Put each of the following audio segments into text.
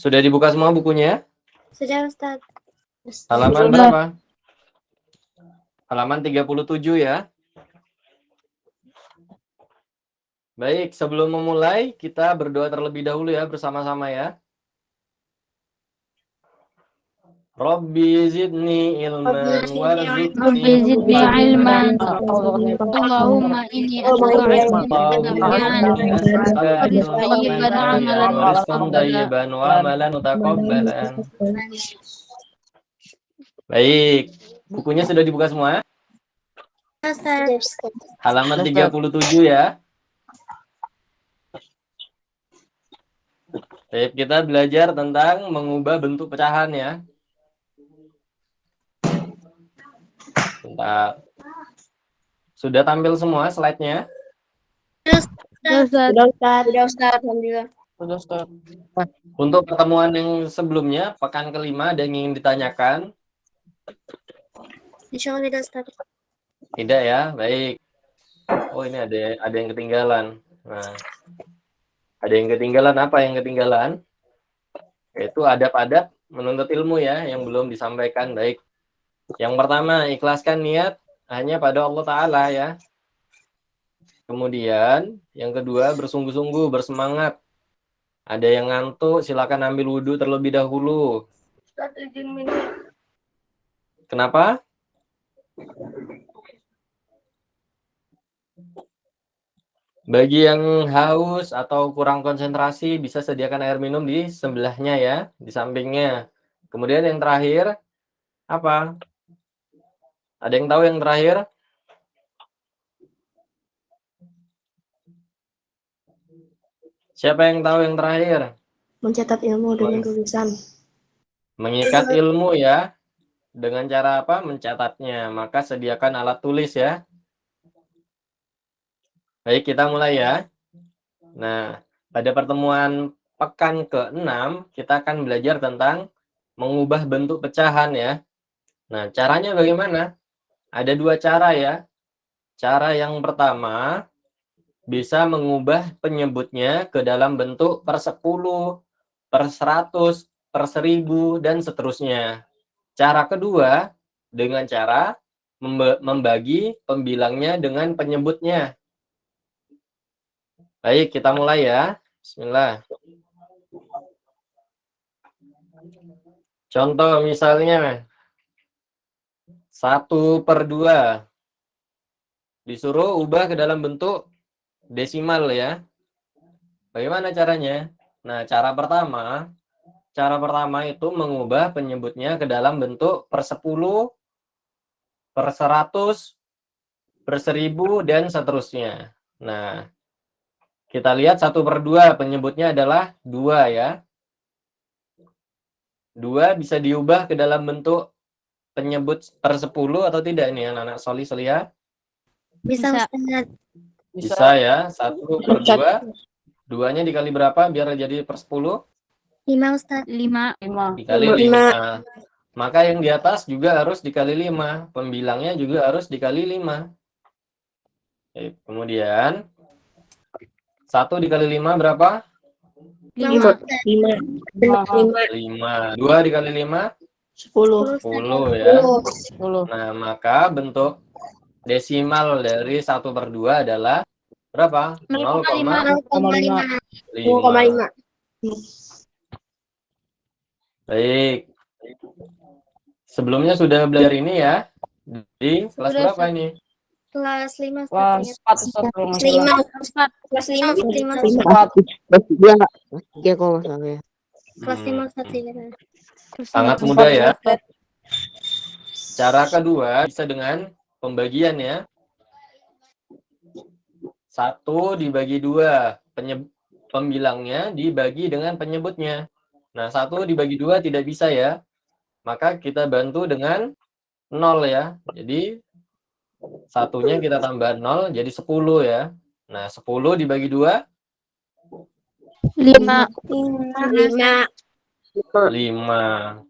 Sudah dibuka semua bukunya? Sudah, Ustaz. Halaman berapa? Halaman 37 ya. Baik, sebelum memulai, kita berdoa terlebih dahulu ya, bersama-sama ya. Rabbi zidni ilman Rabbi warzuqni zidni ilman. Allahumma inni as'aluka ilman nafi'an wa rizqan tayyiban wa amalan mutaqabbalan. Baik, bukunya sudah dibuka semua? Ustaz. Halaman 37 ya. Baik, kita belajar tentang mengubah bentuk pecahan ya. Bentar. Sudah tampil semua slide-nya? Ustaz. Sudah, Ustaz. Alhamdulillah. Untuk pertemuan yang sebelumnya, pekan kelima, ada yang ingin ditanyakan? Insya Allah tidak, Ustaz. Tidak ya, baik. Oh, ini ada yang ketinggalan. Nah, ada yang ketinggalan, apa yang ketinggalan? Yaitu adab-adab menuntut ilmu ya, yang belum disampaikan. Baik. Yang pertama, ikhlaskan niat hanya pada Allah Ta'ala ya. Kemudian, yang kedua, bersungguh-sungguh, bersemangat. Ada yang ngantuk, silakan ambil wudhu terlebih dahulu. Kenapa? Bagi yang haus atau kurang konsentrasi, bisa sediakan air minum di sebelahnya ya, di sampingnya. Kemudian yang terakhir, apa? Ada yang tahu yang terakhir? Siapa yang tahu yang terakhir? Mencatat ilmu dengan tulisan. Mengikat ilmu ya. Dengan cara apa? Mencatatnya. Maka sediakan alat tulis ya. Baik, kita mulai ya. Nah, pada pertemuan pekan ke-6, kita akan belajar tentang mengubah bentuk pecahan ya. Nah, caranya bagaimana? Ada dua cara ya. Cara yang pertama, bisa mengubah penyebutnya ke dalam bentuk per 10, per 100, per 1000, dan seterusnya. Cara kedua, dengan cara membagi pembilangnya dengan penyebutnya. Baik, kita mulai ya. Bismillah. Contoh misalnya, 1/2. Disuruh ubah ke dalam bentuk desimal ya. Bagaimana caranya? Nah, cara pertama itu mengubah penyebutnya ke dalam bentuk per 10, per 100, per 1000, dan seterusnya. Nah, kita lihat 1/2 penyebutnya adalah 2 ya. 2 bisa diubah ke dalam bentuk penyebut per 10 atau tidak ini anak-anak Solia? Bisa, Ustaz. Bisa ya, 1/2. 2-nya dikali berapa biar jadi per 10? 5, Ustaz. 5. Dikali 5. Maka yang di atas juga harus dikali 5. Pembilangnya juga harus dikali 5. Kemudian 1 dikali 5 berapa? 5. 5. 2 dikali 5? 10. 10 ya. Nah, maka bentuk desimal dari 1/2 adalah berapa? 0,5. 0,5. Baik. Sebelumnya sudah belajar ini ya. Di kelas Sudah, berapa ini? Kelas 5, Kelas Ustaz. 4 Kelas 5, Ustaz. Tiga kalau nggak salah ya. Kelas 5, Ustaz. Sangat mudah ya. Cara kedua bisa dengan pembagian ya. 1 dibagi 2. Pembilangnya dibagi dengan penyebutnya. Nah, 1 dibagi 2 tidak bisa ya. Maka kita bantu dengan 0 ya. Jadi, satunya kita tambah 0 jadi 10 ya. Nah, 10 dibagi 2? 5. 5.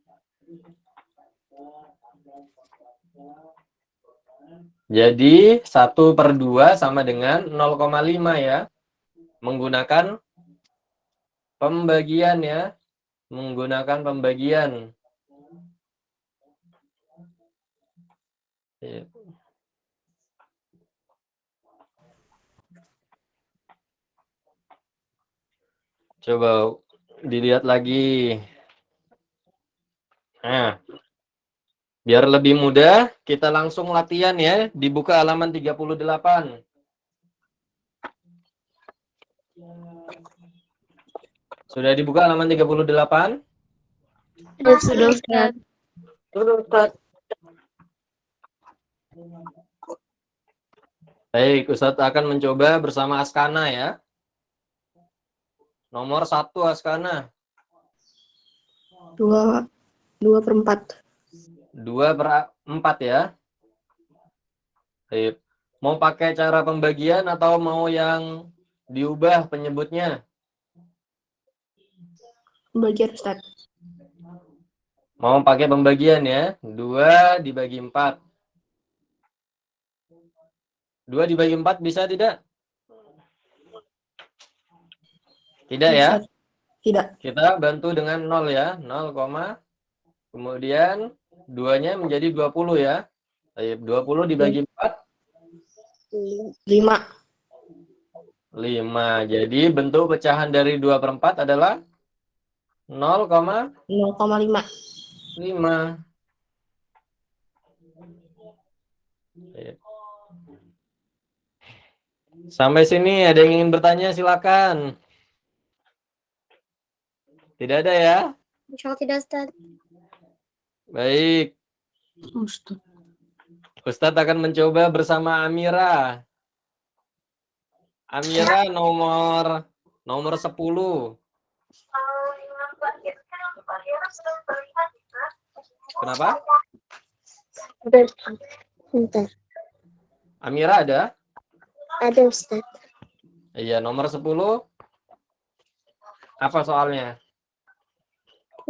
Jadi 1/2 sama dengan 0,5 ya. Menggunakan pembagian ya. menggunakan pembagian. Iya. Coba dilihat lagi. Nah, biar lebih mudah, kita langsung latihan ya. Dibuka halaman 38. Sudah dibuka halaman 38? Sudah, Ustaz. Baik, Ustadz akan mencoba bersama Askana ya. Nomor 1 Askana. 2/4. 2/4 ya. Baik. Mau pakai cara pembagian atau mau yang diubah penyebutnya? Pembagian, Ustaz. Mau pakai pembagian ya. 2 dibagi 4. 2 dibagi 4 bisa tidak? Tidak ya? Tidak. Kita bantu dengan 0 ya. 0, kemudian 2-nya menjadi 20 ya. Baik, 20 dibagi 4. 5. 5. Jadi bentuk pecahan dari 2/4 adalah 0,5. 0,5. Sampai sini ada yang ingin bertanya silakan. Tidak ada ya? Insya Allah tidak, Ustaz. Baik. Ustadz akan mencoba bersama Amira. Amira nomor 10. Kenapa? Bentar. Amira ada? Ada, Ustaz. Iya, nomor 10. Apa soalnya?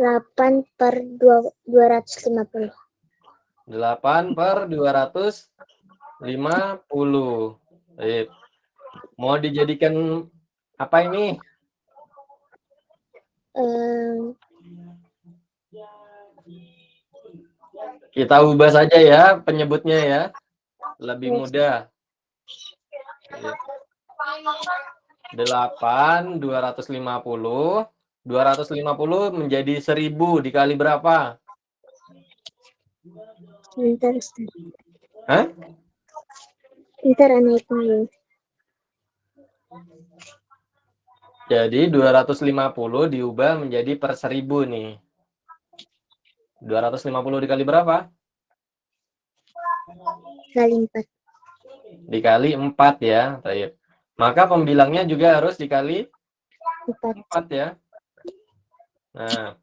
8/250. 8/250. Baik. Mau dijadikan apa ini? Kita ubah saja ya penyebutnya ya. Lebih mudah. 8/250. 250 menjadi 1000 dikali berapa? Bentar, Ustaz. Hah? Bentar, anak dulu. Jadi 250 diubah menjadi per 1000 nih. 250 dikali berapa? Kali 4. Dikali 4 ya. Baik. Maka pembilangnya juga harus dikali 4 ya. Nah,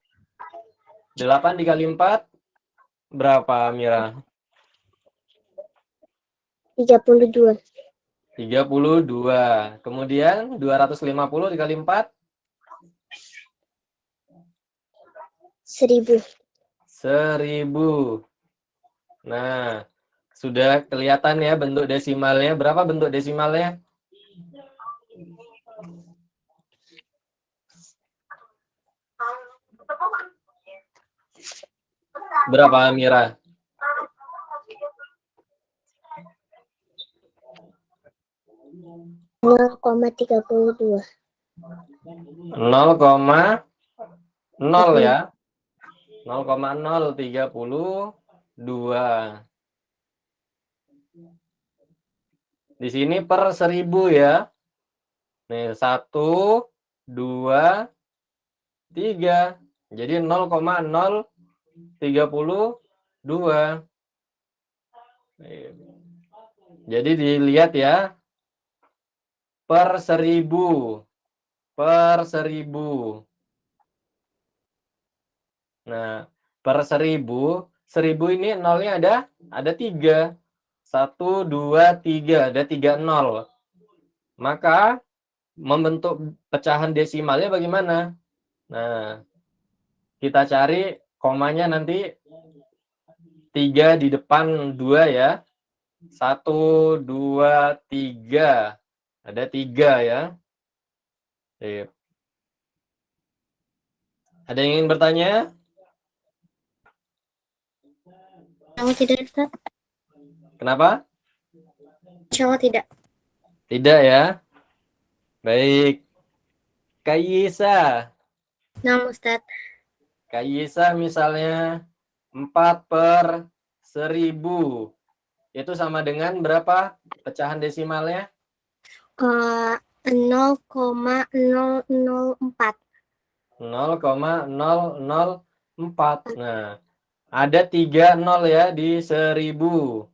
8 dikali 4 berapa, Mira? 32. 32. Kemudian 250 dikali 4? 1000. 1000. Nah, sudah kelihatan ya bentuk desimalnya. Berapa bentuk desimalnya? Berapa, Mira? 0,32. 0,0 ya. 0,032. Di sini per 1000 ya. Nih, 1, 2, 3. Jadi 0,032. Jadi dilihat ya. Per 1000. Per 1000. Nah, per 1000. 1000 ini nolnya ada 3. 1, 2, 3. Ada 3 nol. Maka membentuk pecahan desimalnya bagaimana? Nah, kita cari komanya nanti 3 di depan 2 ya. 1, 2, 3. Ada 3 ya. Ada yang ingin bertanya? Kalau tidak, Ustaz. Kenapa? Insya Allah tidak. Tidak ya. Baik. Kayisa. Nah, Ustaz. Kayisa misalnya 4/1000. Itu sama dengan berapa pecahan desimalnya? 0,004. 0,004. Nah, ada 3 nol ya di 1000.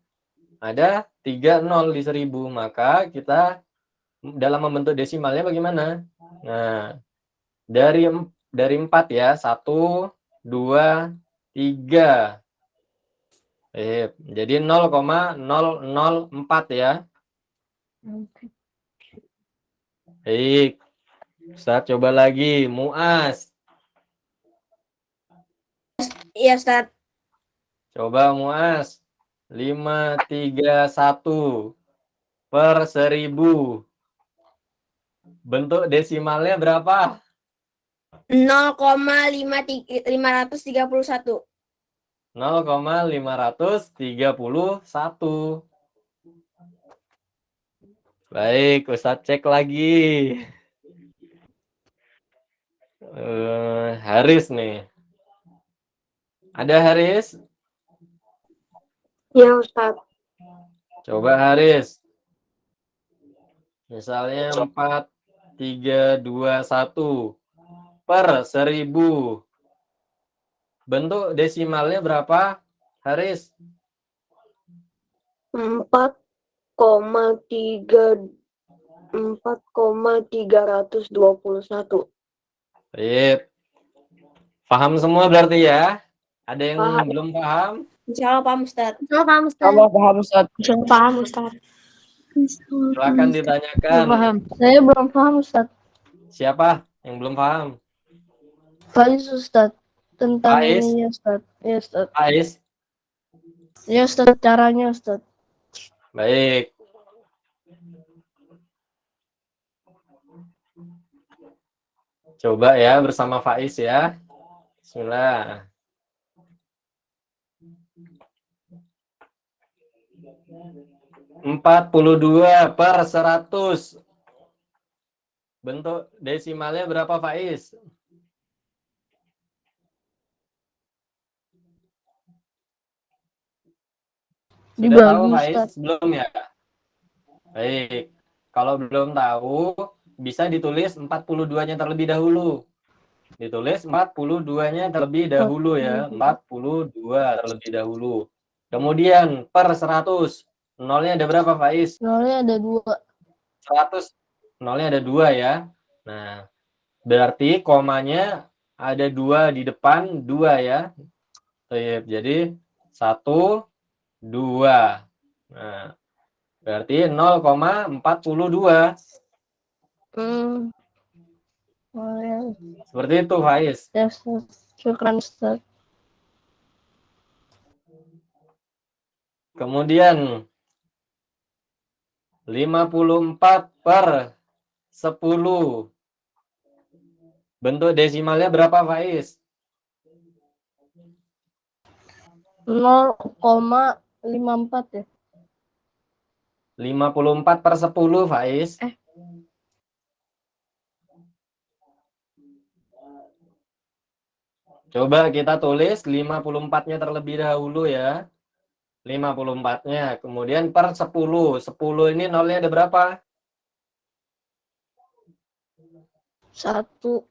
Ada 3 nol di 1000. Maka kita dalam membentuk desimalnya bagaimana? Nah, dari 4 ya. 1, 2, 3. Jadi 0,004 ya. Baik. Ustaz coba lagi. Muas. Iya, Ustaz. Coba Muas. 531/1000. Bentuk desimalnya berapa? 0,531. 0,531. Baik, Ustaz cek lagi. Haris nih. Ada Haris? Ya, Ustaz. Coba Haris. Misalnya 4,321/1000. Bentuk desimalnya berapa, Haris? 4,321. Baik. Paham semua berarti ya? Ada yang Paham. belum paham? Insya Allah paham, Ustaz. Insya Allah paham, Ustaz. Allah paham, Ustaz. Insya Allah paham, Ustaz. Silakan ditanyakan. Paham. Saya belum paham, Ustaz. Siapa yang belum paham? Faiz, Ustaz. Tentang Faiz? ini, ya, Ustaz. Ya, Ustaz. Faiz? Ya, Ustaz. Caranya, Ustaz. Baik. Coba ya bersama Faiz ya. Bismillah. (42/100). Bentuk desimalnya berapa, Faiz? Sudah tahu, Faiz? Belum ya? Baik. Kalau belum tahu, bisa ditulis 42-nya terlebih dahulu. Ditulis 42-nya terlebih dahulu ya. 42 terlebih dahulu. Kemudian per 100. Nolnya ada berapa, Faiz? Nolnya ada 2. 100. Nolnya ada 2 ya. Nah, berarti komanya ada 2 di depan, 2 ya. Jadi 1, 2. Nah, berarti 0,42. Oh, ya. Seperti itu, Faiz. Ya, Ustaz. Syukran, Ustaz. Kemudian 54/10. Bentuk desimalnya berapa, Faiz? 0,54 ya. 54/10, Faiz. Coba kita tulis 54-nya terlebih dahulu ya. 54-nya. Kemudian per 10. 10 ini nolnya ada berapa? 1.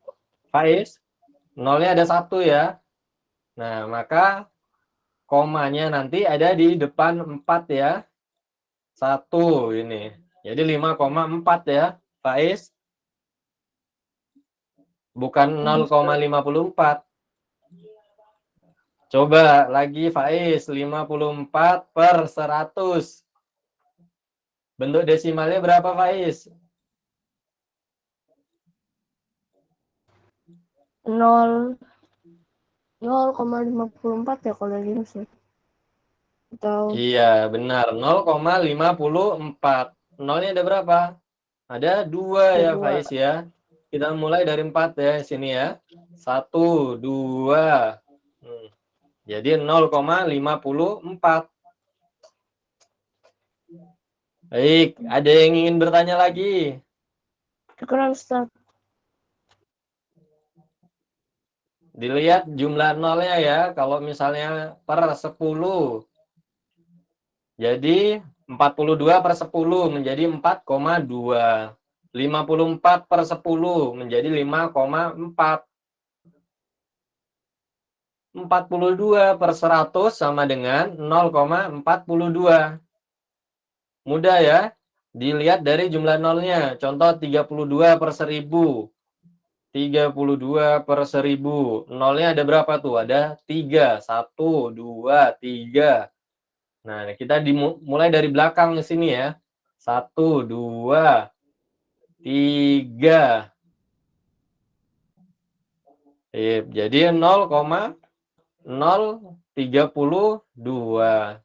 Faiz? Nolnya ada 1 ya. Nah, maka komanya nanti ada di depan 4 ya. 1 ini. Jadi 5,4 ya, Faiz. Bukan 0,54. Coba lagi, Faiz. 54/100. Bentuk desimalnya berapa, Faiz? 0,54 ya kalau gini sih. Atau Iya, benar. 0,54. Nolnya ada berapa? Ada 2 ya, Dua. Faiz ya. kita mulai dari 4 ya sini ya. 1, 2. Jadi 0,54. Baik, ada yang ingin bertanya lagi? Syukran Ustaz. Dilihat jumlah nolnya ya. Kalau misalnya per 10. Jadi 42 per 10 menjadi 4,2. 54 per 10 menjadi 5,4. 42 per 100 sama dengan 0,42. Mudah ya. Dilihat dari jumlah nolnya. Contoh 32 per 1000. 32 per 1000. Nolnya ada berapa tuh? Ada 3. 1, 2, 3. Nah, kita mulai dari belakang ke sini ya. 1, 2, 3. Jadi 0,032.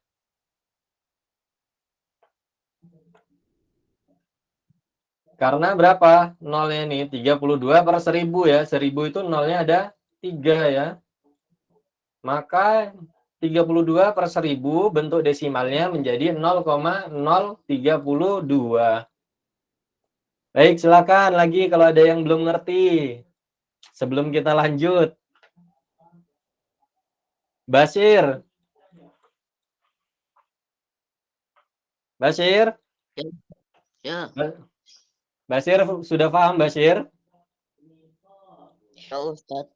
Karena berapa? Nolnya ini 32 per 1000 ya. 1000 itu nolnya ada 3 ya. Maka 32 per 1000 bentuk desimalnya menjadi 0,032. Baik, silakan lagi kalau ada yang belum ngerti. Sebelum kita lanjut. Basir. Basir? Ya, Basir sudah paham, Basir? ya Ustaz.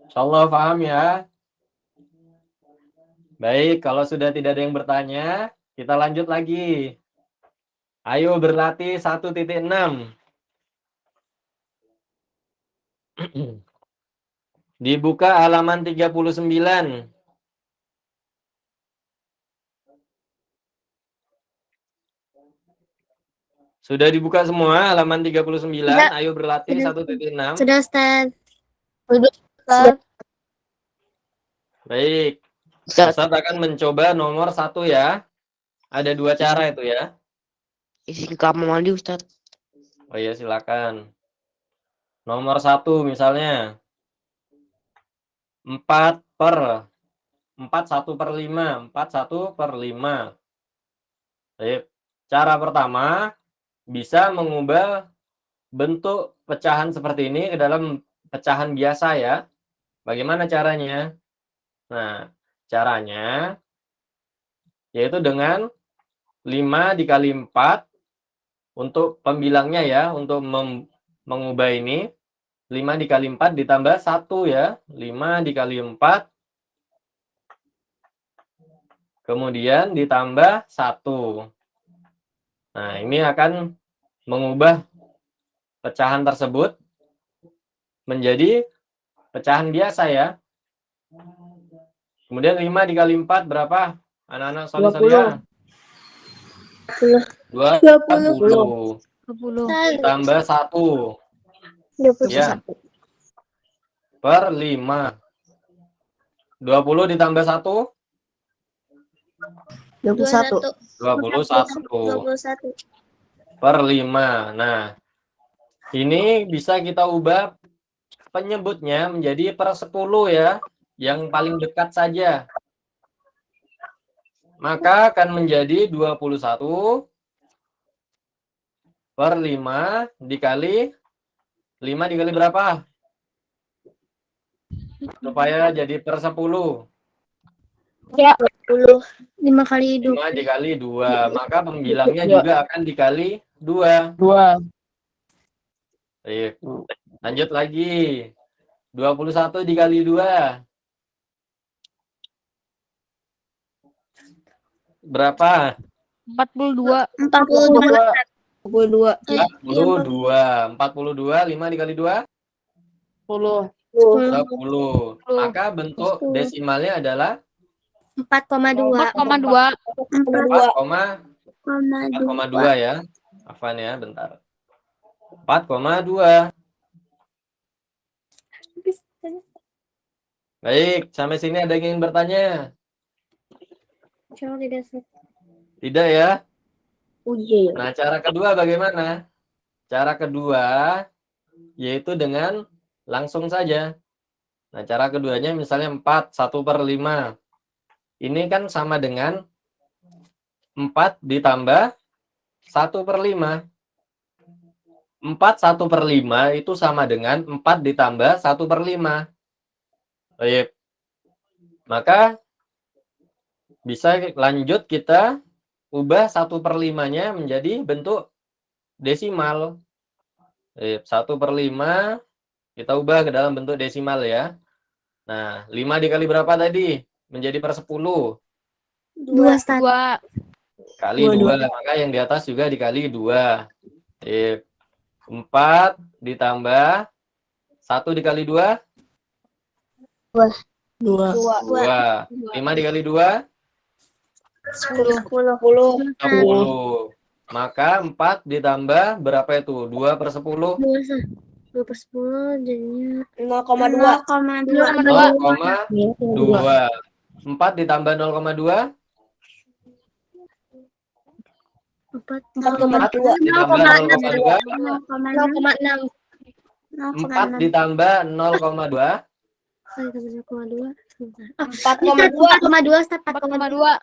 Insyaallah paham ya. Baik, kalau sudah tidak ada yang bertanya, kita lanjut lagi. Ayo berlatih 1.6. Dibuka halaman 39. Sudah dibuka semua halaman 39. Sudah. Ayo berlatih 1.6. Sudah, Ustaz. Ustaz. Baik. Ustaz, Ustaz akan mencoba nomor 1 ya. Ada 2 cara itu ya. izin kamu mandi Ustaz. Oh iya, silakan. Nomor 1 misalnya 4 per 1 per 5. 1 per 5. Baik. Cara pertama, bisa mengubah bentuk pecahan seperti ini ke dalam pecahan biasa ya. Bagaimana caranya? Nah, caranya yaitu dengan 5 dikali 4 untuk pembilangnya ya, untuk mengubah ini 5 dikali 4 ditambah 1 ya. 5 dikali 4 kemudian ditambah 1. Nah, ini akan mengubah pecahan tersebut menjadi pecahan biasa ya. Kemudian 5 dikali 4 berapa? Anak-anak soleh-soleh. 20. 20. Ditambah 1. Ya. Per 5. 20 ditambah 1. 21. 21. Per 5. Nah, ini bisa kita ubah penyebutnya menjadi per 10 ya. Yang paling dekat saja. Maka akan menjadi 21 per 5 dikali 5 dikali berapa? Supaya jadi per 10. Ya, 5 kali 5 dikali 2. Maka pembilangnya juga akan dikali 2. 2. Baik. Lanjut lagi. 21 dikali 2. Berapa? 42. 42. 42. 42. 5 dikali 2. 10. 10. Maka bentuk desimalnya adalah 4,2. 4,2 ya. Afwan ya, bentar. 4,2. Baik, sampai sini ada yang ingin bertanya? Tidak ya? Nah, cara kedua bagaimana? Cara kedua, yaitu dengan langsung saja. Nah, cara keduanya misalnya 4, 1/5. Ini kan sama dengan 4 ditambah 1/5. 4 1/5 itu sama dengan 4 ditambah 1/5. Baik. Maka bisa lanjut kita ubah 1/5-nya menjadi bentuk desimal. 1/5 kita ubah ke dalam bentuk desimal ya. Nah, 5 dikali berapa tadi? Menjadi per 10. 2, Ustaz. 2. Kali 2. Maka yang di atas juga dikali 2. 4 ditambah 1 dikali 2? 2. 2. 5 dikali 2? 10. 10. Maka 4 ditambah berapa itu? 2/10? 2/10 jadinya 0,2. 0,2. 4 ditambah 0,2? 4 ditambah 0,2? 0,6. 4 ditambah 0,2? 4,2 Ustaz, 4,2.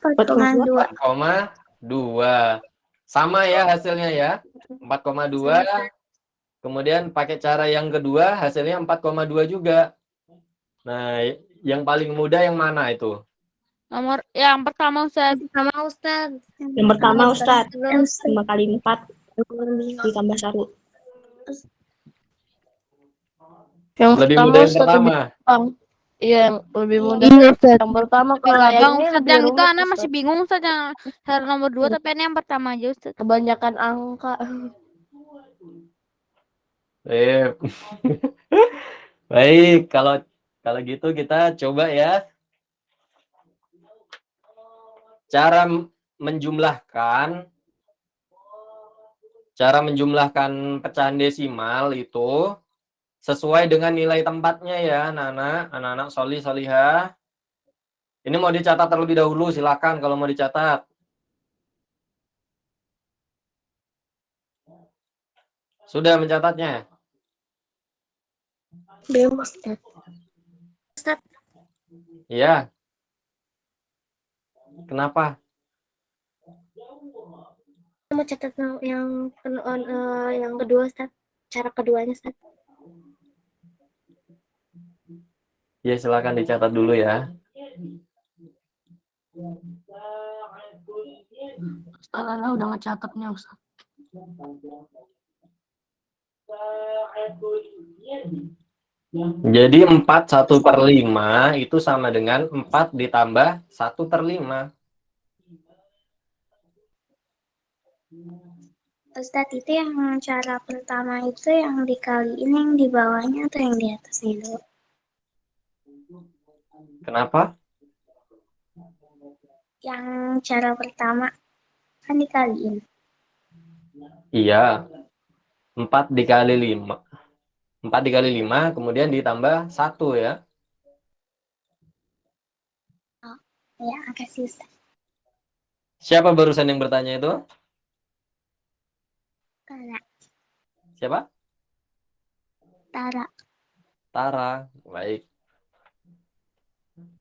4,2. Sama ya hasilnya ya. 4,2. Kemudian pakai cara yang kedua hasilnya 4,2 juga. Nah, yang paling mudah yang mana itu? Nomor yang pertama, Ustaz. Yang pertama, Ustaz. 5 kali 4 ditambah 1. Yang Lebih pertama, mudah yang Ustaz, pertama. Iya, yang lebih mudah. Yang pertama kalau Bang ini Ustaz, lebih yang itu rumit, Ana Ustaz. masih bingung Ustaz, yang cara nomor 2 tapi ini yang pertama aja Ustaz. Kebanyakan angka. Baik, kalau gitu kita coba ya. Cara menjumlahkan pecahan desimal itu sesuai dengan nilai tempatnya ya, anak-anak solihah. Ini mau dicatat terlebih dahulu, silakan kalau mau dicatat. Sudah mencatatnya? Belum, Ustaz. Iya. Kenapa? Mau catat yang kedua, Ustaz. Cara keduanya, Ustaz. Ya, silakan dicatat dulu ya. Ustaz, udah ngecatatnya, Ustaz. Jadi 4 1/5 itu sama dengan 4 ditambah 1/5. Ustadz, itu yang cara pertama itu yang dikaliin yang di bawahnya atau yang di atasnya dulu? Kenapa? Yang cara pertama kan dikaliin. Iya. 4 dikali 5. 4 dikali 5 kemudian ditambah 1 ya. Oh, ya, makasih Ustaz. Siapa barusan yang bertanya itu? Tara. Siapa? Tara. Tara. Baik.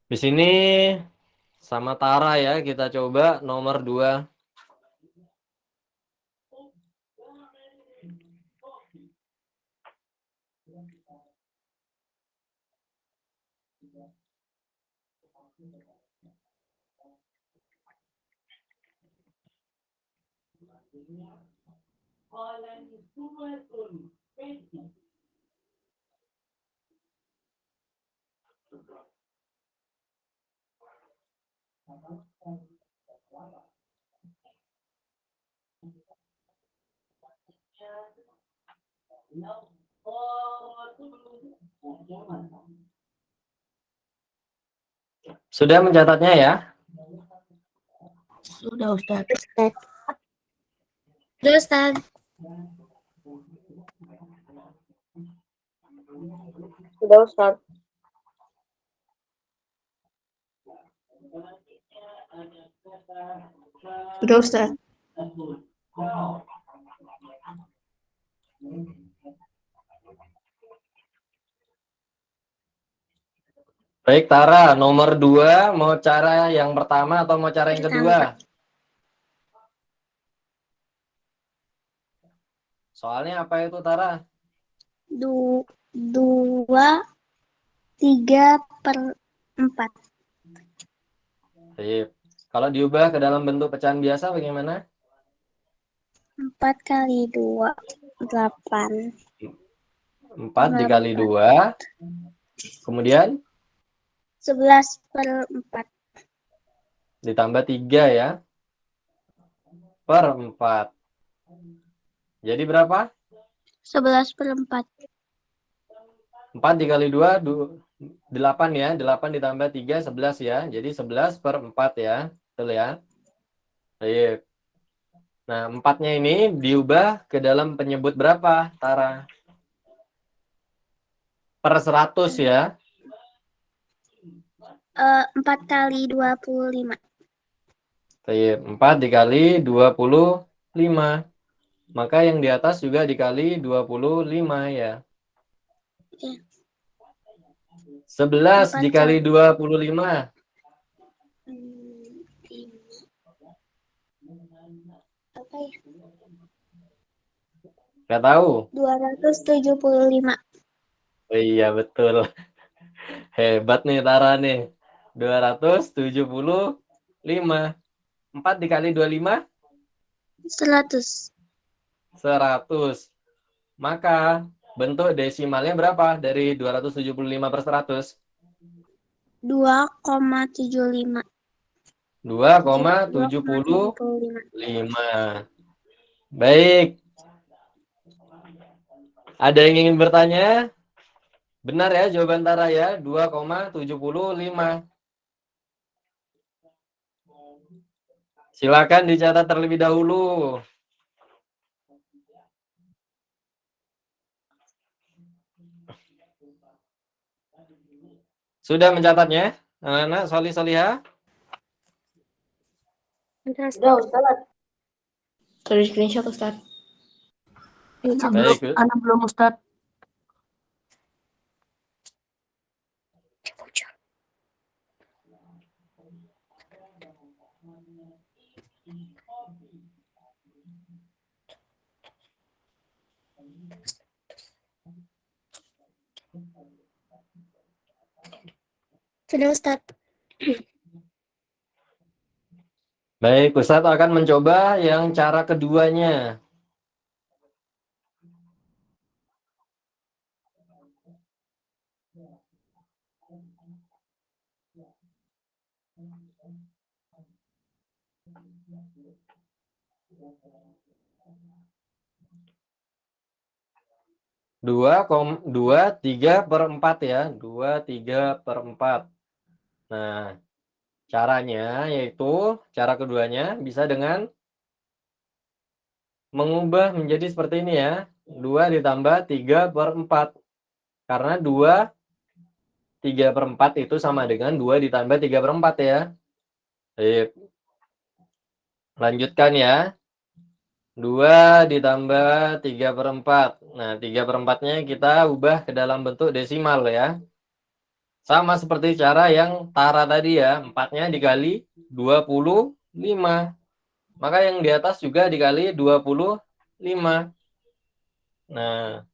Di sini sama Tara ya, kita coba nomor 2. Sudah mencatatnya ya? Sudah, Ustaz. Sudah, Ustaz. Sudah, Ustaz. Sudah, Ustaz. Baik, Tara, nomor 2 mau cara yang pertama atau mau cara yang kedua? Soalnya apa itu, Tara? 2/3/4. Sip. Kalau diubah ke dalam bentuk pecahan biasa bagaimana? 4 kali 2, 8. 4 dikali 2. Kemudian 11/4. ditambah 3 ya. Per 4. Jadi berapa? 11/4. 4 dikali 2, 8 ya. 8 ditambah 3, 11 ya. Jadi 11/4 ya. Betul ya? Baik. Nah, 4-nya ini diubah ke dalam penyebut berapa, Tara? Per 100 ya. 4 kali 25. Baik, 4 dikali 25. Maka yang di atas juga dikali 25 ya. Iya. 11 4 dikali kali. 25. Apa ya? Nggak tahu. 275. Oh iya, betul. Hebat nih Tara nih. 275. 4 dikali 25? 100. 100. Maka bentuk desimalnya berapa dari 275 per 100? 2,75. 2,75. Baik. Ada yang ingin bertanya? Benar ya jawaban Tara ya, 2,75. Silakan dicatat terlebih dahulu. Sudah mencatatnya? Anak-anak Soliha? Sudah, Ustaz. Sudah di screenshot, Ustaz. Baik. Anak belum Ustaz. Sudah, Ustaz. Baik, Ustadz akan mencoba yang cara keduanya. Dua 3/4 ya, 2/3/4. Nah, caranya yaitu cara keduanya bisa dengan mengubah menjadi seperti ini ya, 2 ditambah 3/4. Karena 2/3/4 itu sama dengan 2 ditambah 3/4 ya. Baik. Lanjutkan ya. 2 ditambah 3/4. Nah, 3/4-nya kita ubah ke dalam bentuk desimal ya. Sama seperti cara yang Tara tadi ya. 4-nya dikali 25. Maka yang di atas juga dikali 25. Nah,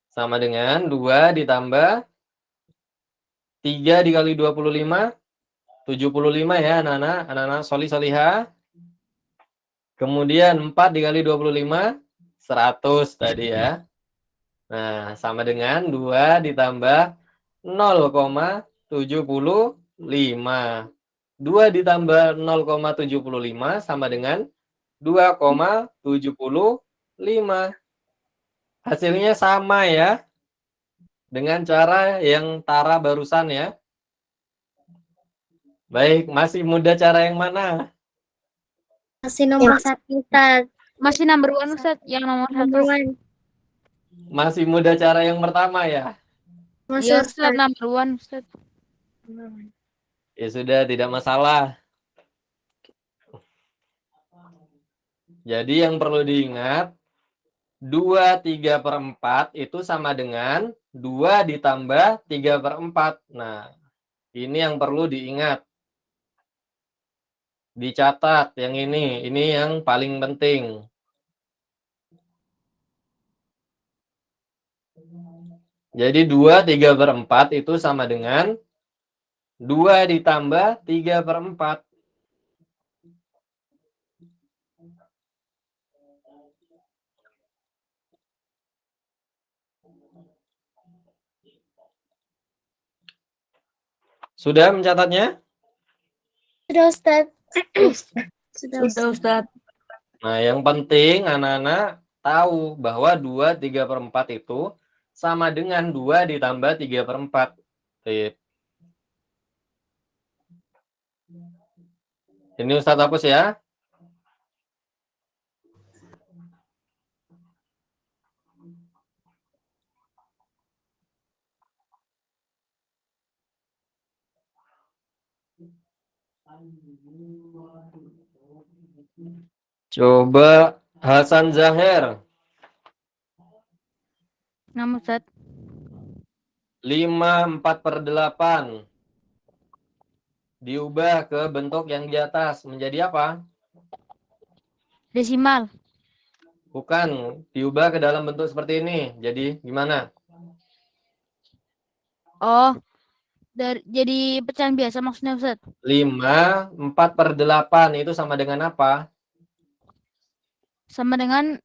sama dengan 2 ditambah 3 dikali 25. 75 ya anak-anak. Anak-anak Soliha. Kemudian 4 dikali 25, 100 tadi ya. Nah, sama dengan 2 ditambah 0,75. 2 ditambah 0,75 sama dengan 2,75. Hasilnya sama ya. Dengan cara yang Tara barusan ya. Baik, masih mudah cara yang mana? Masih nomor 1, Ustaz. Masih number 1 Ustaz, yang nomor 1. Nomor 1. Masih mudah cara yang pertama ya. Iya Masih, Ustaz, Ustaz. number 1 Ustaz. Ya sudah, tidak masalah. Jadi yang perlu diingat, 2/3/4 itu sama dengan 2 ditambah 3/4. Nah, Ini yang perlu diingat. Dicatat yang ini yang paling penting. Jadi 2/3/4 itu sama dengan 2 ditambah 3/4. Sudah mencatatnya? Sudah, Ustaz. Sudah, Ustaz. Nah, yang penting anak-anak tahu bahwa 2/3/4 itu sama dengan 2 ditambah 3/4. Sip. Ini Ustaz hapus ya. Coba Hasan Zahir. Nama Ustaz. 5/4/8 diubah ke bentuk yang di atas menjadi apa? Desimal. Bukan, diubah ke dalam bentuk seperti ini. Jadi gimana? Oh, jadi pecahan biasa maksudnya Ustaz. 5/4/8 itu sama dengan apa? Sama dengan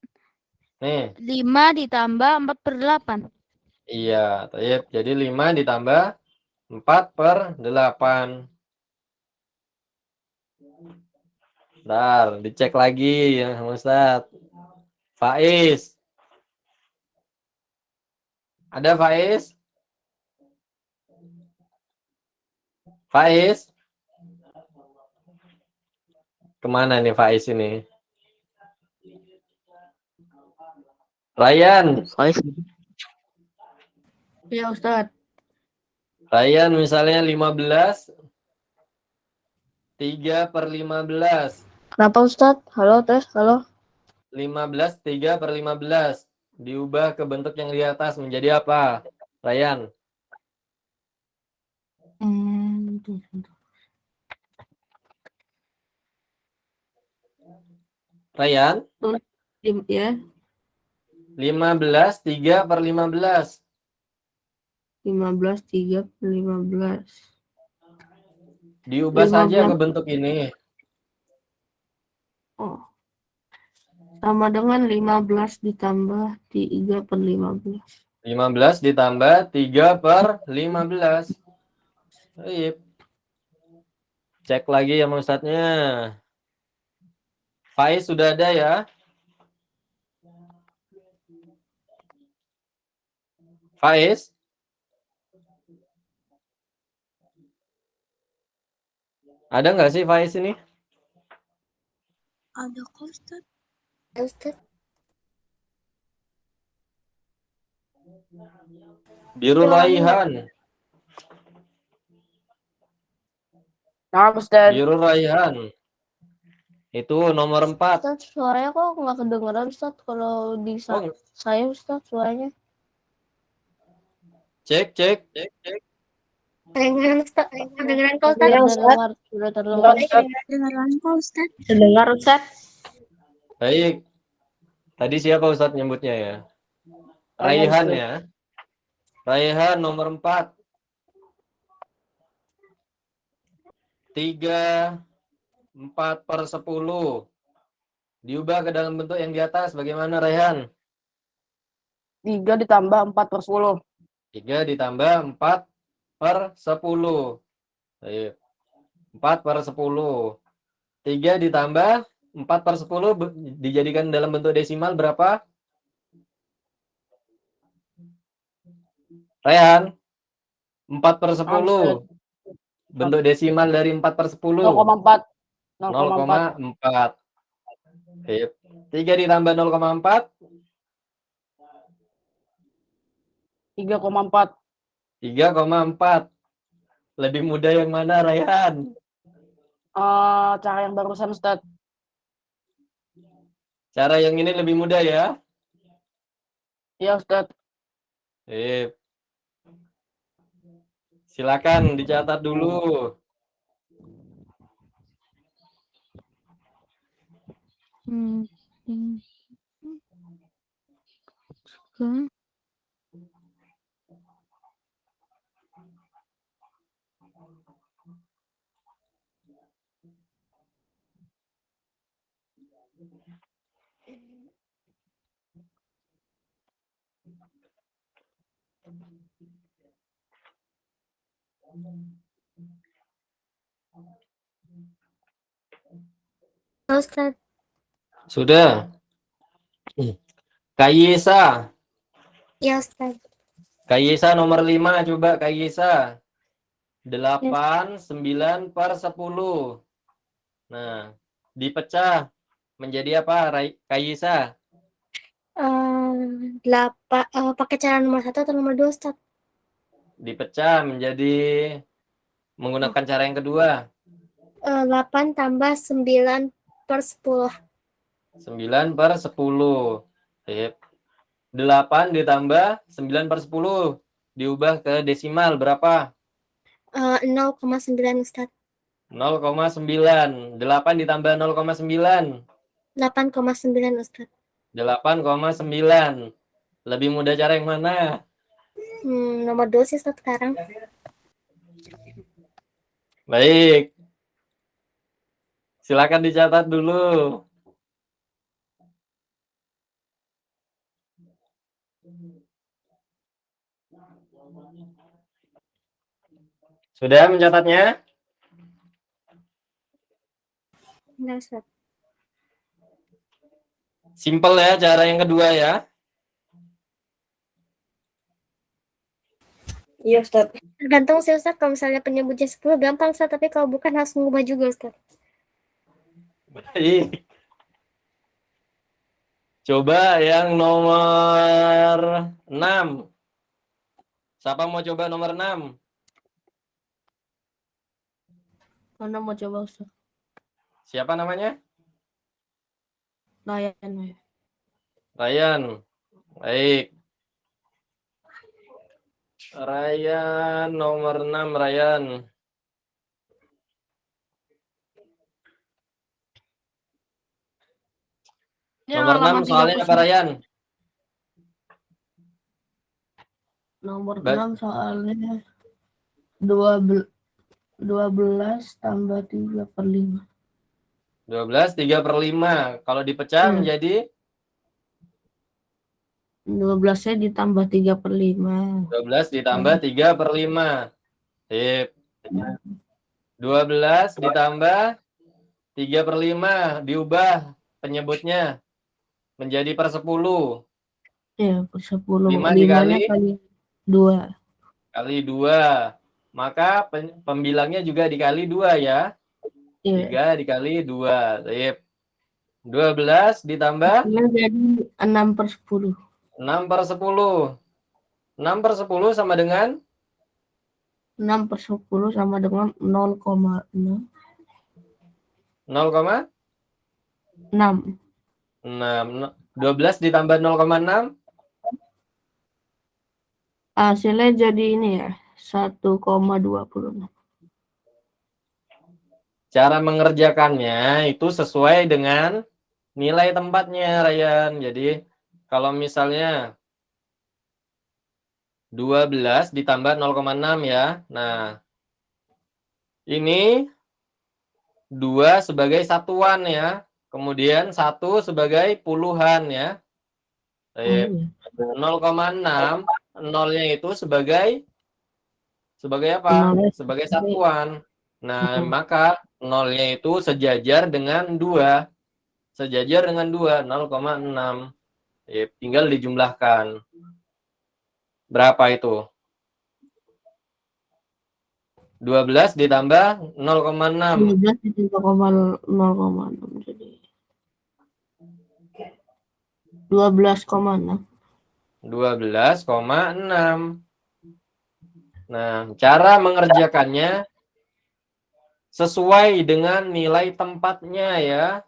Nih, 5 ditambah 4/8. iya. Jadi 5 ditambah 4/8. Bentar, dicek lagi ya Ustaz. Faiz. Ada Faiz? Faiz? Kemana nih Faiz ini? Ryan. Faiz. Ya, Ustaz. Ryan misalnya 15. 3/15. Kenapa Ustaz? Halo, tes, halo. 15 3/15 diubah ke bentuk yang di atas menjadi apa? Ryan. Ryan. Ya, 15 3/15. 15, 3, 15. Diubah saja 15. ke bentuk ini. Oh. Sama dengan 15 ditambah 3/15. 15 ditambah 3/15. Baik. Cek lagi ya Ustadznya. Faiz sudah ada ya? Faiz? Ada nggak sih Faiz ini? Ada kok, Ustaz. Ustaz. Biru Raihan. Nah, Ustaz. Biru Raihan. Itu nomor 4. Ustaz, suaranya kok nggak kedengeran Ustaz kalau di Oh, saya Ustaz suaranya. cek. Kedengeran, Ustaz. Kedengeran kok, Ustaz. Sudah terdengar, sudah terdengar Ustaz. Dengarkan kok, Ustaz. Terdengar, Ustaz? Baik. Tadi siapa Ustadz nyebutnya ya? Raihan, Raihan ya. Raihan nomor 4. 3/4/10. Diubah ke dalam bentuk yang di atas. Bagaimana Raihan? 3 ditambah 4/10. 3 ditambah 4/10. Baik. 4/10. 3 ditambah 4/10 dijadikan dalam bentuk desimal berapa? Raihan? 4/10. Bentuk desimal dari 4/10. 0,4. 0,4. 3 ditambah 0,4. 3,4. 3,4. Lebih mudah yang mana, Raihan? Cara yang barusan Ustaz. Cara yang ini lebih mudah ya? Iya Ustaz. Silakan dicatat dulu. Hmm. Hmm. Ustaz. Sudah. Kayisa. Ya, Ustaz. Kayisa nomor 5, coba Kayisa. 8, 9 per 10. Nah, dipecah menjadi apa, Kayisa? Pakai cara nomor 1 atau nomor 2, Ustaz? Dipecah menjadi menggunakan cara yang kedua. 8 tambah 9 per 10. 9 per 10. Sip. 8 ditambah 9 per 10. Diubah ke desimal berapa? 0,9, Ustaz. 0,9. 8 ditambah 0,9. 8,9, Ustaz. 8,9. Lebih mudah cara yang mana? Nomor 2 sih, Ustaz, sekarang. Baik. Silakan dicatat dulu. Sudah mencatatnya? Nah, Ustaz. Simple ya cara yang kedua ya. Iya, Ustaz. Tergantung sih, Ustaz. Kalau misalnya penyebutnya 10 gampang, Ustaz. Tapi kalau bukan harus mengubah juga, Ustaz. Baik. Coba yang nomor 6. Siapa mau coba nomor 6? Mana mau coba Ustaz? Siapa namanya? Layan. Ryan. Baik. Ryan nomor 6, Ryan. Nomor 6 soalnya apa, Ryan? Nomor 6 soalnya 12 tambah 3/5. 12, 3/5. Kalau dipecah menjadi? 12-nya ditambah 3/5. 12 ditambah 3/5. Sip. 12 ditambah 3/5. Diubah penyebutnya menjadi per 10. Ya, per 10. 5 5-nya kali 2. Kali 2. Maka pembilangnya juga dikali 2 ya. 3 dikali 2. Sip. 12 ditambah? Jadi 6/10. 6/10. 6/10 sama dengan? 6/10 sama dengan 0,6. 0,6. 12 ditambah 0,6? Hasilnya jadi ini ya, 1,26. Cara mengerjakannya itu sesuai dengan nilai tempatnya, Ryan. Jadi, kalau misalnya 12 ditambah 0,6 ya. Nah, ini 2 sebagai satuan ya. Kemudian 1 sebagai puluhan ya. 0,6, nolnya itu sebagai apa? Sebagai satuan. Nah, maka nolnya itu sejajar dengan 2. Sejajar dengan 2, 0,6. Tinggal dijumlahkan. Berapa itu? 12 ditambah 0,6. 12 ditambah 0,6 jadi 12,6. 12,6. Nah, cara mengerjakannya sesuai dengan nilai tempatnya ya.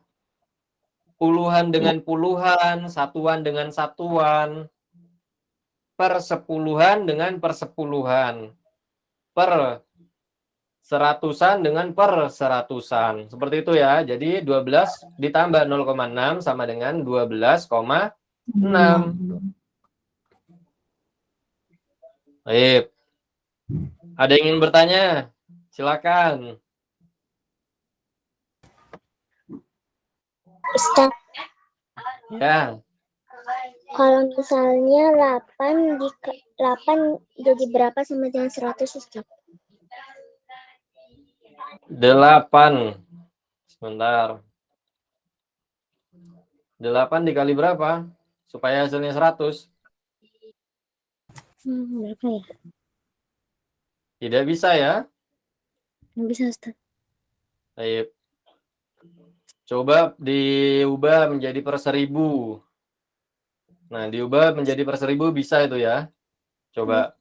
Puluhan dengan puluhan, satuan dengan satuan, persepuluhan dengan persepuluhan. per seratusan dengan per seratusan. Seperti itu ya. Jadi 12 ditambah 0,6 sama dengan 12,6. Baik. Ada yang ingin bertanya? Silakan. Ustaz, Ya. kalau misalnya 8 jadi berapa sama dengan 100, Ustaz? 8. Sebentar. 8 dikali berapa? Supaya hasilnya 100. Berapa ya? Tidak bisa ya? Nggak bisa, Ustaz. Baik. Coba diubah menjadi per 1000. Nah, diubah menjadi per 1000 bisa itu ya. Coba.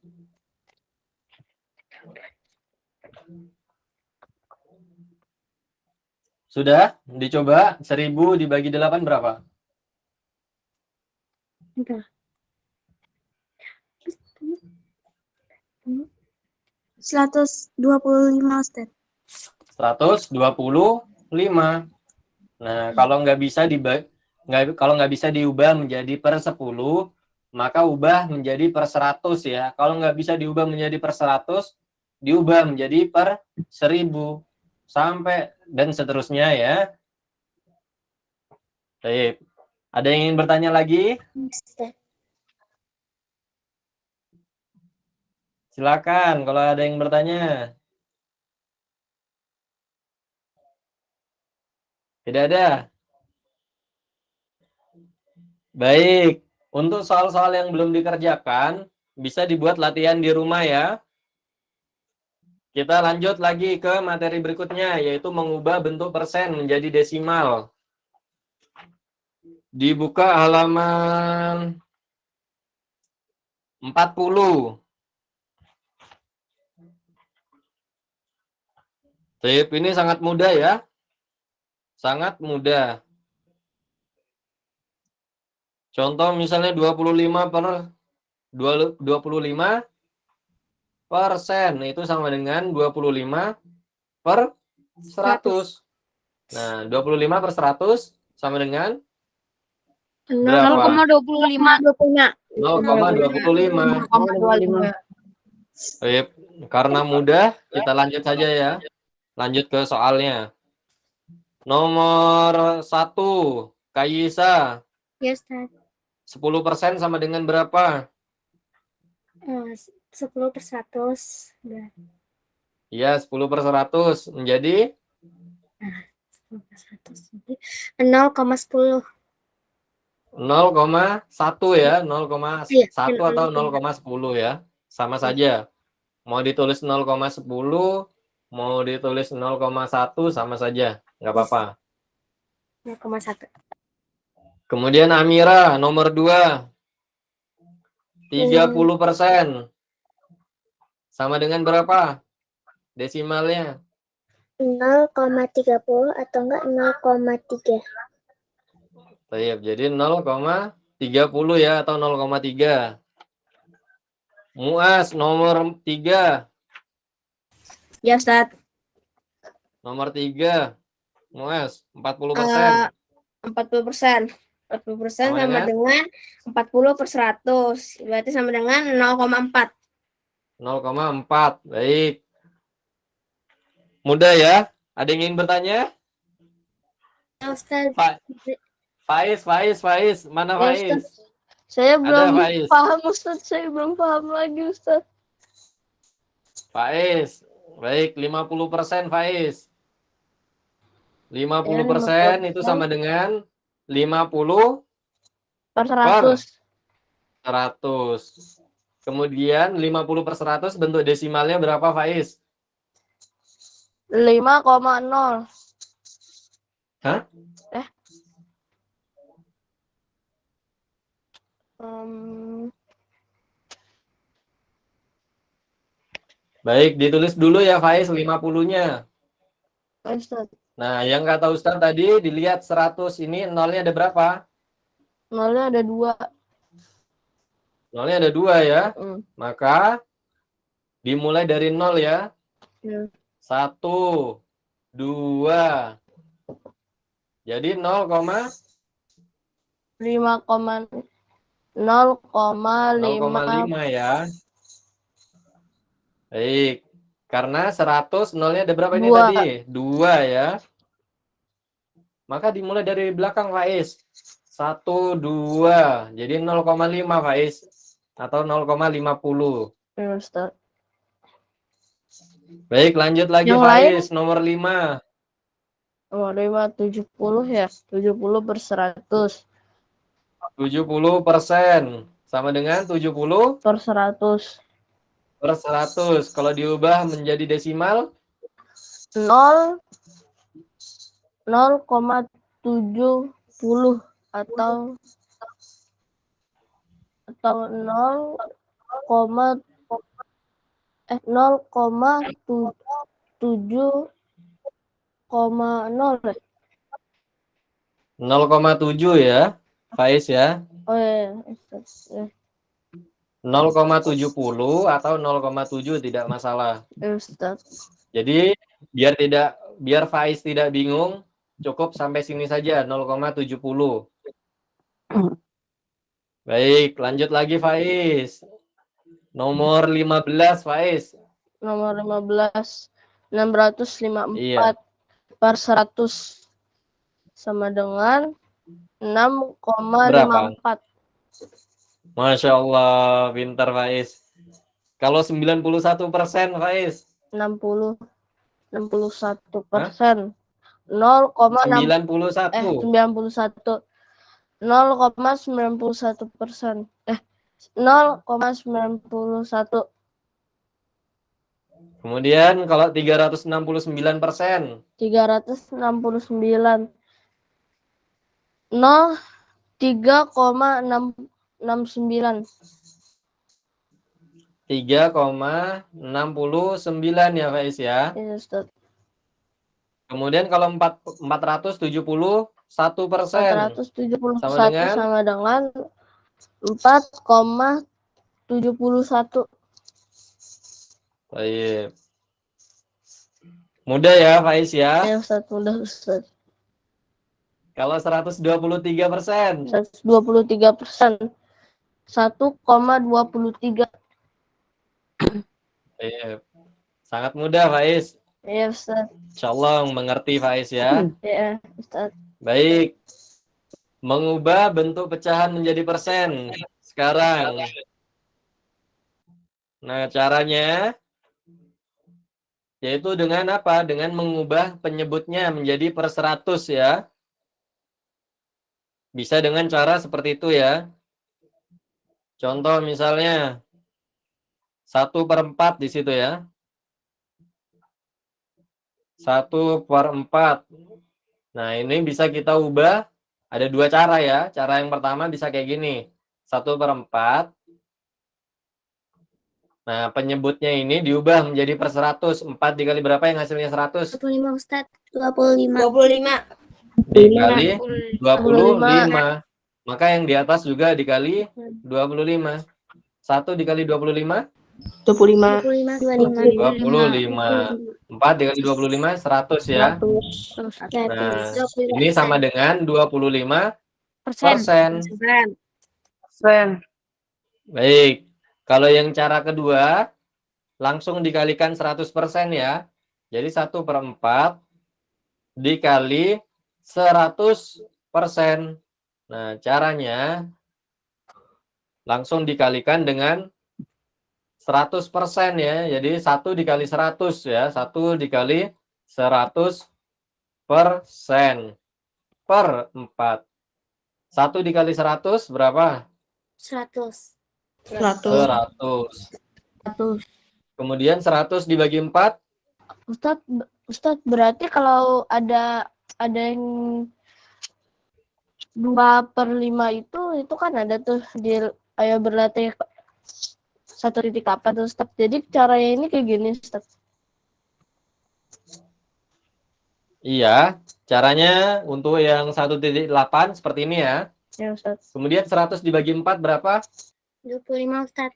Sudah? Dicoba 1000 dibagi 8 berapa? Bentar. 125, Ustaz. 125. Nah, kalau nggak bisa diubah menjadi per 10, maka ubah menjadi per 100 ya. Kalau nggak bisa diubah menjadi per 100, diubah menjadi per 1000 sampai dan seterusnya ya. Baik. Ada yang ingin bertanya lagi? Ustaz. Silakan kalau ada yang bertanya. Tidak ada. Baik, untuk soal-soal yang belum dikerjakan, bisa dibuat latihan di rumah ya. Kita lanjut lagi ke materi berikutnya, yaitu mengubah bentuk persen menjadi desimal. Dibuka halaman 40. Tip ini sangat mudah ya. Sangat mudah. Contoh misalnya 25 per 25 persen itu sama dengan 25 per 100. Nah, 25 per 100 sama dengan berapa? 0,25. 0,25. 0,25. Baik, karena mudah, kita lanjut saja ya. Lanjut ke soalnya. Nomor 1, Kaisa. Ya, Ustaz. 10% sama dengan berapa? 10 per 100. Udah. Ya, 10 per 100 menjadi 10 per 100. 0,10. 0,1 ya, 0,1 Iya, atau 0,10 ya. Sama saja. Mau ditulis 0,10, mau ditulis 0,1 sama saja. Nggak apa-apa. 0,1. Kemudian Amira, nomor 2. 30%. Sama dengan berapa? Desimalnya. 0,30 atau enggak 0,3. Baik, jadi 0,30 ya atau 0,3. Muas, nomor 3. Ya, Ustaz. Nomor 3. Muas, 40%. 40%. 40% Sama sama dengan 40 per 100. Berarti sama dengan 0,4. 0,4. Baik. Mudah ya? Ada yang ingin bertanya? Ya, Ustaz. Faiz. Mana Ya, Faiz? Saya Ada belum Faiz. paham Ustaz, saya belum paham lagi Ustaz. Faiz. Baik, 50% Faiz. 50% itu sama dengan 50 Per 100. 100. Kemudian 50 per 100 bentuk desimalnya berapa Faiz? 5,0. Hah? Baik, ditulis dulu ya Faiz 50-nya. Ustaz. Nah, yang kata Ustaz tadi dilihat 100 ini nolnya ada berapa? Nolnya ada 2. Nolnya ada 2 ya. Maka Dimulai dari 0 ya. Ya. 1, 2. Jadi 0,5 0,5 ya. Baik. Karena 100 nolnya ada berapa ini 2. tadi? 2 ya. Maka dimulai dari belakang Faiz. 1, 2. Jadi 0,5 Faiz. Atau 0,50. Ya, Ustaz. Baik, lanjut lagi Yang Faiz. Nomor 5. Nomor 5 70 ya. 70 per 100 70% sama dengan 70 per 100. per 100. Kalau diubah menjadi desimal 0,70 atau 0,7,0 ya. 0,7 ya, Faiz ya. Oh ya, Ustaz. Ya, 0,70 atau 0,7 tidak masalah. Ustaz. Jadi biar Faiz tidak bingung, cukup sampai sini saja 0,70. Baik, lanjut lagi Faiz. Nomor 15 Faiz. Nomor 15 654 Iya. per 100 sama dengan 6,54. Masya Allah, pintar Faiz. Kalau 91% Faiz. 61%. 0,91. 0,91%. 0,91. Kemudian kalau 369%. 369. 3,69. 3,69 ya Faiz ya. Iya, Ustaz. Kemudian kalau 471%. 471 Sama dengan? sama dengan 4,71. Baik. Mudah ya Faiz ya. Ya, Ustaz, mudah, Ustaz. Kalau 123%. 123%. 1,23. Baik. Sangat mudah Faiz. Ya, Ustaz. Insyaallah mengerti Faiz ya. Ya, Ustaz. Baik. Mengubah bentuk pecahan menjadi persen. Sekarang. Nah, caranya yaitu dengan apa? Dengan mengubah penyebutnya menjadi per 100 ya. Bisa dengan cara seperti itu ya. Contoh misalnya 1/4 di situ ya. 1/4. Nah, ini bisa kita ubah. Ada dua cara ya. Cara yang pertama bisa kayak gini. 1/4. Nah, penyebutnya ini diubah menjadi per 100. 4 dikali berapa yang hasilnya 100? 25 Ustaz. 25. 25. Dikali 25. Maka yang di atas juga dikali 25. 1 dikali 25? 25. 25. 4 dikali 25, 100 ya. 100. Nah, ini sama dengan 25%. Baik. Kalau yang cara kedua, langsung dikalikan 100% ya. Jadi 1/4 dikali 100%. Nah, caranya langsung dikalikan dengan 100% ya. Jadi 1 dikali 100 ya. 1 dikali 100% per 4. 1 dikali 100 berapa? 100. 100. Kemudian 100 dibagi 4. Ustaz, berarti kalau ada yang 2/5 itu kan ada tuh di ayo berlatih 1 titik apa tuh, Ustaz. Jadi caranya ini kayak gini, Ustaz. Iya, caranya untuk yang 1.8 seperti ini ya. Ya, Ustaz. Kemudian 100 dibagi 4 berapa? 25 Ustaz.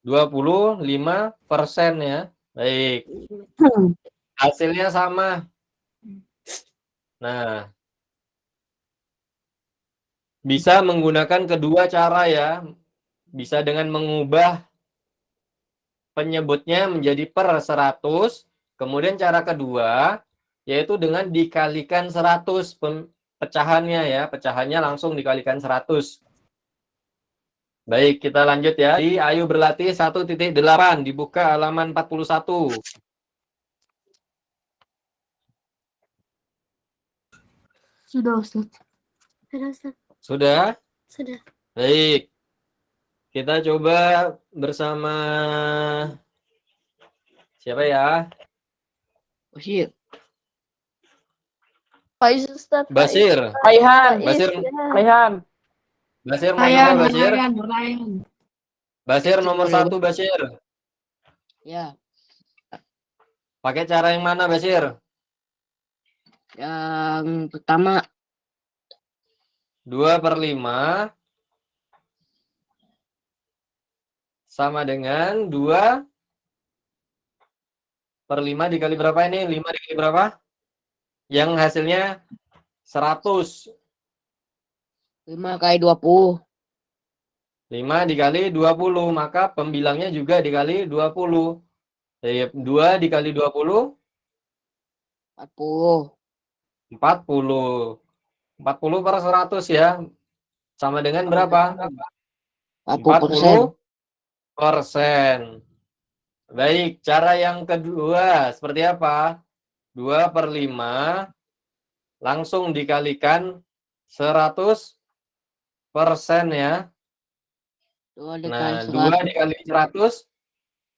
25% ya. Baik. Hasilnya sama. Nah, bisa menggunakan kedua cara ya. Bisa dengan mengubah penyebutnya menjadi per 100. Kemudian cara kedua, yaitu dengan dikalikan 100 pecahannya ya. Pecahannya langsung dikalikan 100. Baik, kita lanjut ya. Di Ayo Berlatih 1.8, dibuka halaman 41. Sudah, Ustaz. Sudah, Ustaz. Sudah? Sudah. Baik. Kita coba bersama siapa ya? Basir. Faiz Ustaz. Basir. Raihan. Basir. Raihan. Basir mau nomor Basir? Raihan. Basir nomor 1 Basir. Ya. Pakai cara yang mana Basir? Yang pertama 2/5 sama dengan 2/5 dikali berapa ini? 5 dikali berapa? Yang hasilnya 100. 5 kali 20. 5 dikali 20, maka pembilangnya juga dikali 20. Jadi 2 dikali 20, 40. 40. 40 per 100 ya. Sama dengan berapa? 40%. 40%. Baik, cara yang kedua seperti apa? 2/5 langsung dikalikan 100% ya. 2 Nah, dikali 2 dikali 100,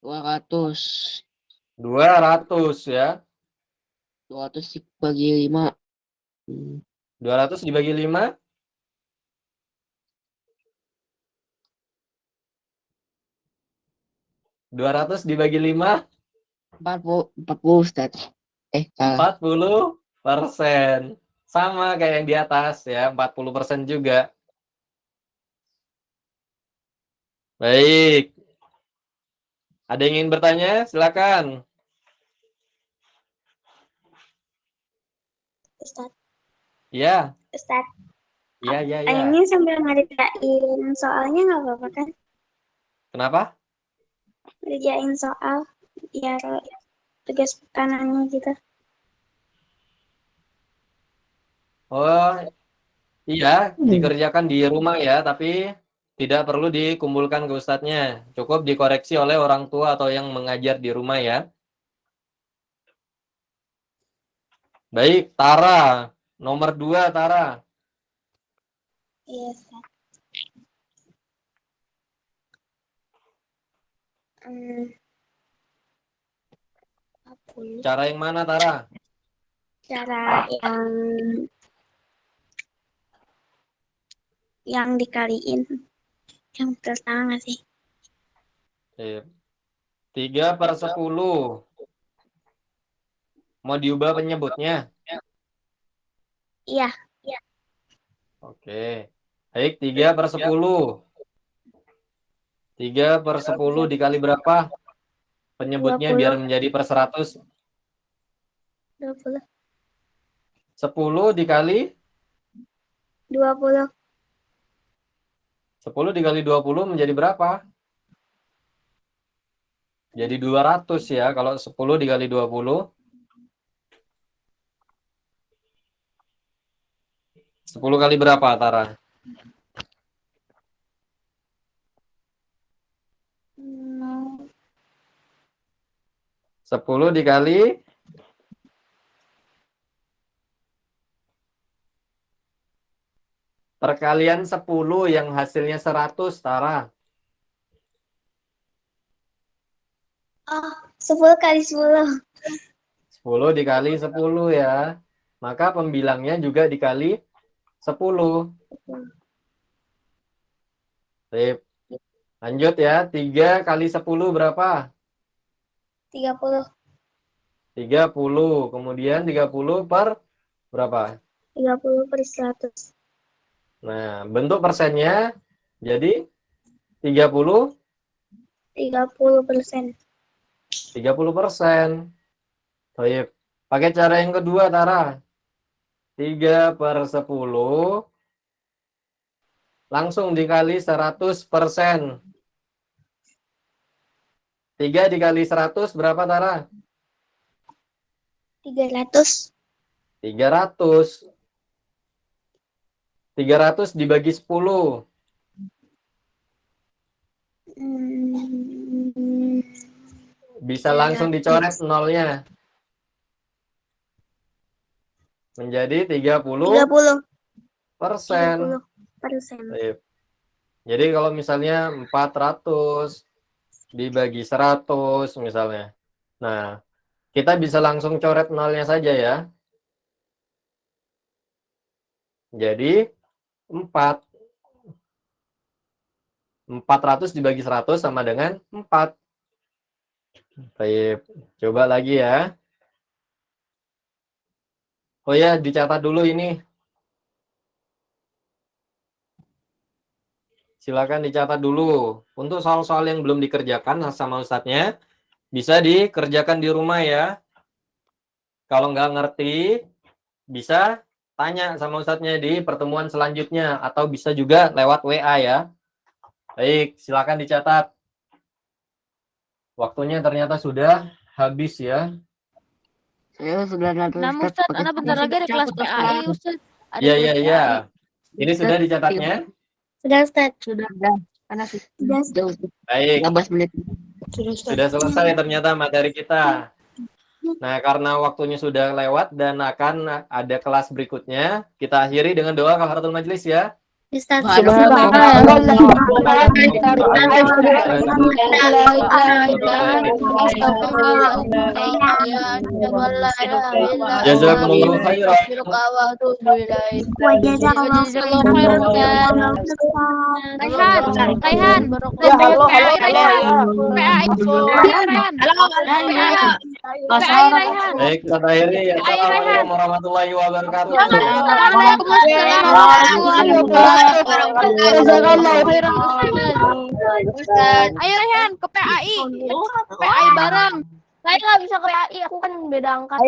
200. 200 ya. 200 dibagi 5. 200 dibagi 5, 200 dibagi 5, 40 Ustaz. Salah. 40%. Sama kayak yang di atas ya, 40% juga. Baik. Ada yang ingin bertanya? Silakan. Ustaz. Ya. Ustaz. Ya. Ini sambil ngerjain soalnya nggak apa-apa kan? Kenapa? Ngerjain soal biar tugas kanannya gitu. Oh, iya, dikerjakan di rumah ya, tapi tidak perlu dikumpulkan ke ustadznya. Cukup dikoreksi oleh orang tua atau yang mengajar di rumah ya. Baik, Tara. Nomor 2, Tara. Iya, Ustaz. Cara yang mana, Tara? Cara yang dikaliin. Yang pertama nggak sih? 3/10. Mau diubah penyebutnya? Iya. Oke. Baik, 3/10. 3/10 dikali berapa? Penyebutnya 20. biar menjadi per 100. 20. 10 dikali 20. 10 dikali 20 menjadi berapa? Jadi 200 ya, kalau 10 dikali 20. 10 kali berapa, Tara? 10 dikali perkalian 10 yang hasilnya 100, Tara. 10 kali 10. 10 dikali 10 ya. Maka pembilangnya juga dikali 10. Sip. Lanjut ya. 3 kali 10 berapa? 30. 30. Kemudian 30 per berapa? 30 per 100. Nah, bentuk persennya jadi 30 30%. 30%. Baik. Pakai cara yang kedua, Tara. 3/10 langsung dikali 100%. 3 dikali 100 berapa, Tara? 300. 300. 300 dibagi 10. Bisa langsung dicoret nolnya. Menjadi 30%. 30%. Baik. Jadi kalau misalnya 400 dibagi 100 misalnya. Nah, kita bisa langsung coret nolnya saja ya. Jadi 400 dibagi 100 sama dengan 4. Baik, coba lagi ya. Oh ya, dicatat dulu ini. Silakan dicatat dulu. Untuk soal-soal yang belum dikerjakan sama ustadznya, bisa dikerjakan di rumah ya. Kalau nggak ngerti, bisa tanya sama ustadznya di pertemuan selanjutnya. Atau bisa juga lewat WA ya. Baik, silakan dicatat. Waktunya ternyata sudah habis ya. Saya sudah nonton Nah, Ustaz, anak bentar lagi ada kelas PAI, Ustaz. Ada Iya, kelas iya, PAI. iya. Ini sudah dicatatnya? Sudah, Ustaz. Sudah. Baik. 15 menit. Sudah selesai ternyata materi kita. Nah, karena waktunya sudah lewat dan akan ada kelas berikutnya, kita akhiri dengan doa kafaratul majelis ya. Ustaz. Jazakumullahu khairan. Raihan. Baik, kita akhiri. Assalamualaikum warahmatullahi wabarakatuh. Ayo Rehan ke PAI. PAI bareng. Saya nggak bisa ke PAI, aku kan beda angkat.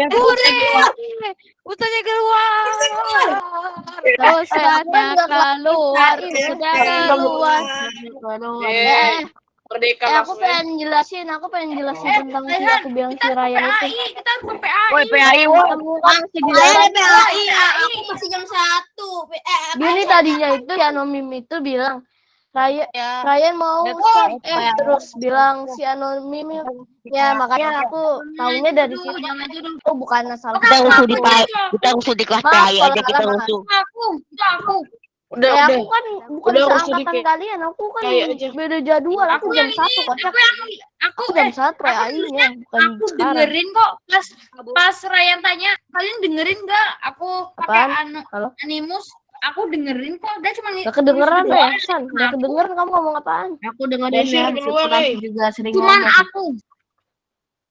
Ustaznya keluar. Ustaznya keluar. Ustaznya keluar. Aku pengen jelasin tentang si aku bilang si Ryan itu. Kita harus ke PAI. Woi, PAI, Aku masih jam 1. Gini tadinya itu si Anomim itu bilang Ryan mau start terus bilang si Anomim ya, makanya aku tahunya dari situ. Oh, bukan salah. Kita rusuh di kelas PAI aja, kita rusuh. Aku. Udah. Aku kan bukan Udah, seangkatan kalian, aku kan Kayak aja. beda jadwal. Aku jam 1 kocak. Aku jam 1 PAI-nya, bukan Aku sekarang. dengerin kok pas Ryan tanya, kalian dengerin nggak? Aku pakai Halo? Animus, aku dengerin kok. Dia cuma Gak kedengeran ya, San? Gak kedengeran kamu ngomong apaan? Aku dengerin ya, juga sering cuman aku.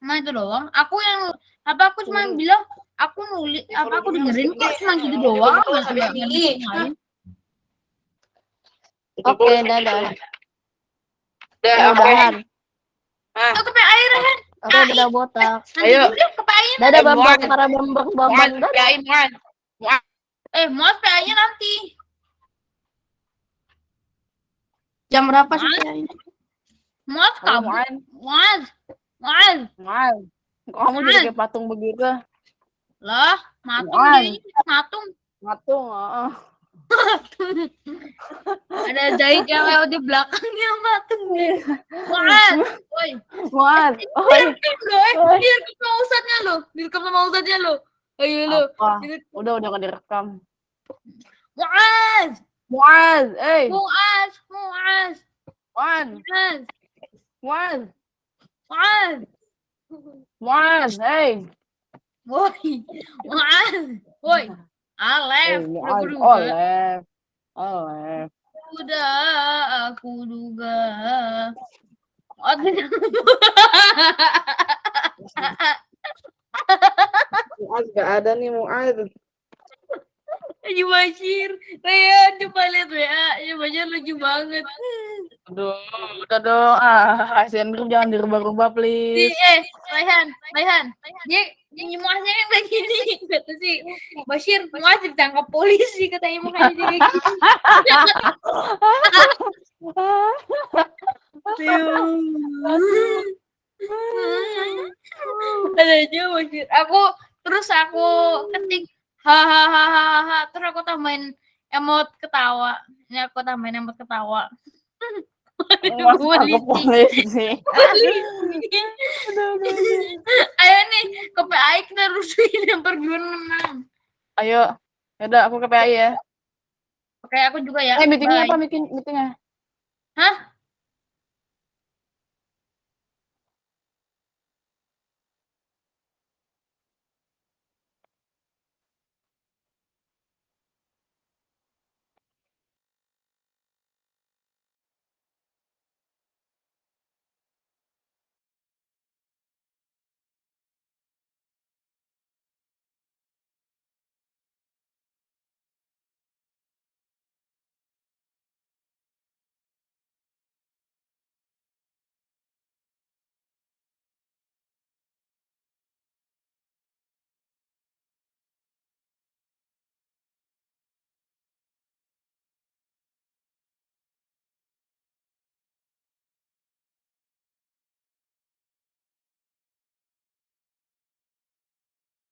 Nah itu doang. Aku yang aku cuma bilang aku nulis aku dengerin kok cuma gitu doang. Oke, dadah. Udahan. Aku ke PAI Rehan. Oke, dadah botak. Ayo. Ke PAI. Dadah Bambang, para Bambang. Dadah. Muat PAI-nya nanti. Jam berapa sih PAI? Muat kamu. Muat. Kamu jadi kayak patung begitu. Lah, matung Muat. dia matung. Patung, Ada jahit yang lewat di belakangnya matung dia. Muat. Woi. Muat. Direkam sama ustadznya lo. Direkam sama ustadznya lo. Ayo lo. Udah gak direkam. Muat. Muat, Woi. Alef. Oleh. Udah aku duga. Muat gak ada nih Muat. Haji Bashir, Raya, coba lihat WA, Haji Bashir lucu banget. Aduh, udah dong. ASN Group jangan dirubah-rubah, please. Raihan, dia muasnya kan kayak gini, kata si Bashir, muas ditangkap polisi, katanya makanya dia kayak gini. Ada aja Bashir. Aku ketik hahaha, terus aku tambahin emot ketawa. Ini aku tambahin emot ketawa. Polisi. Ayo nih ke PAI kita rusuhin yang perjuangan menang. Ayo. Yaudah, aku ke PAI ya. Oke, aku juga ya. Meetingnya Bye. apa? Meetingnya? Hah?